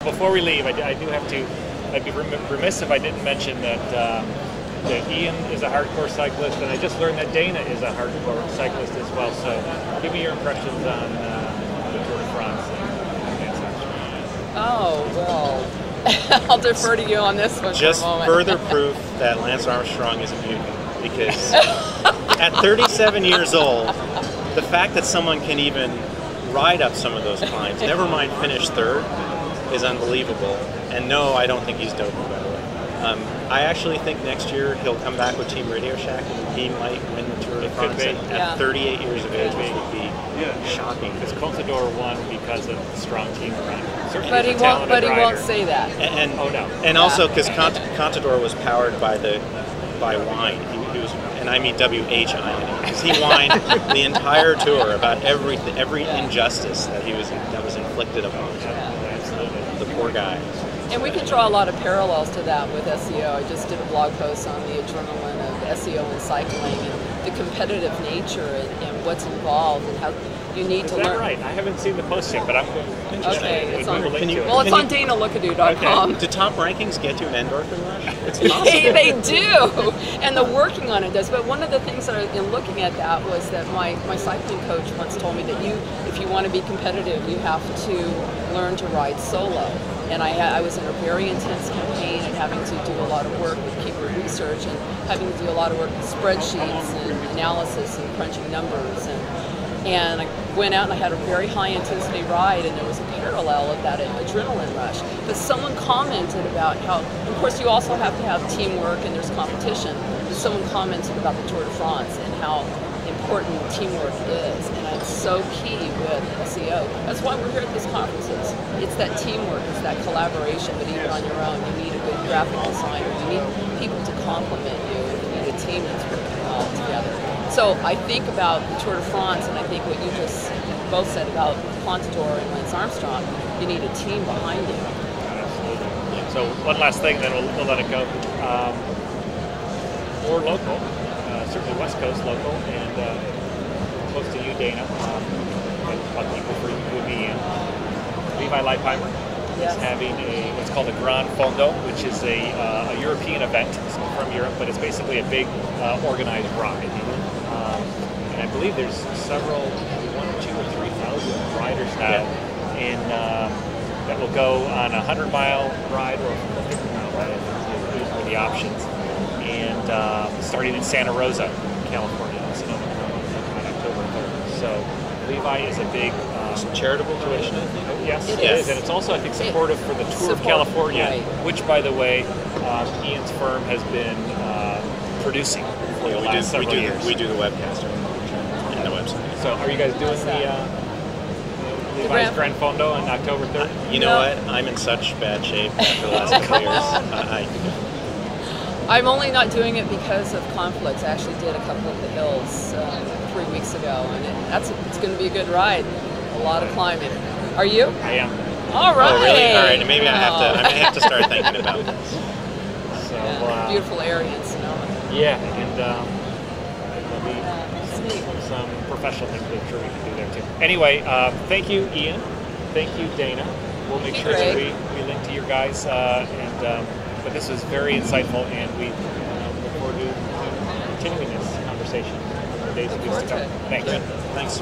before we leave, I do have to. I'd be remiss if I didn't mention that that Ian is a hardcore cyclist, and I just learned that Dana is a hardcore cyclist as well. So, give me your impressions on the Tour de France and Lance Armstrong. Oh well, I'll defer to you on this one. Just for a moment. further proof that Lance Armstrong is a mutant, because at 37 years old, the fact that someone can even ride up some of those climbs, never mind finish third, is unbelievable. And no, I don't think he's doping, by the way. I actually think next year he'll come back with Team Radio Shack and he might win the Tour de France at 38 years of age, which would be shocking. Because Contador won because of the strong team around him. But he won't say that. And oh no. And also because Contador was powered by wine. He was, and I mean WHINE, because he whined the entire tour about every injustice that was inflicted upon him. The poor guy. And we can draw a lot of parallels to that with SEO. I just did a blog post on the adrenaline of SEO and cycling and the competitive nature and what's involved and how you need to learn. Is that right? I haven't seen the post yet, but I'm interested. Okay, it's on, well, it's on DanaLookadoo.com. Okay. Do top rankings get you an endorphin rush? It's possible. They do, and the working on it does. But one of the things that in looking at that was that my cycling coach once told me that if you want to be competitive, you have to learn to ride solo. And I was in a very intense campaign and having to do a lot of work with keyword research and having to do a lot of work with spreadsheets and analysis and crunching numbers. And I went out and I had a very high intensity ride, and there was a parallel of that adrenaline rush. But someone commented about how, of course you also have to have teamwork and there's competition, but someone commented about the Tour de France and how important teamwork is, and it's so key with SEO. That's why we're here at these conferences. It's that teamwork, it's that collaboration, but even on your own, you need a good graphic designer, you need people to complement you, you need a team that's working all together. So I think about the Tour de France, and I think what you just both said about Contador and Lance Armstrong, you need a team behind you. Absolutely. So one last thing, then we'll let it go. More local. Certainly West Coast local, and close to you, Dana. But people for you and me. Levi Leipheimer is having what's called a Grand Fondo, which is a European event from Europe, but it's basically a big organized ride. And I believe there's several, 1,000, 2,000, or 3,000 riders now that will go on a 100-mile ride or a 50-mile ride. Those are the options. And starting in Santa Rosa, California, on October 3rd. So Levi is a big charitable donation, I think. Yes, it is, and it's also, I think, supportive for the Tour of California, which, by the way, Ian's firm has been producing for the last several years. We do the webcast and the website. So, are you guys doing the Levi's Grand Fondo on October 3rd? You know what? I'm in such bad shape after the last couple years. I'm only not doing it because of conflicts. I actually did a couple of the hills 3 weeks ago, and it's going to be a good ride. A lot of climbing. Are you? I am. All right. Oh, really? All right. Maybe I may have to start thinking about this. So beautiful area in Sonoma. Yeah, and maybe some professional things I'm sure we can do there too. Anyway, thank you, Ian. Thank you, Dana. We'll make sure that we link to your guys but this was very insightful, and we look forward to continuing this conversation in the days and weeks to come. Thanks. Thanks.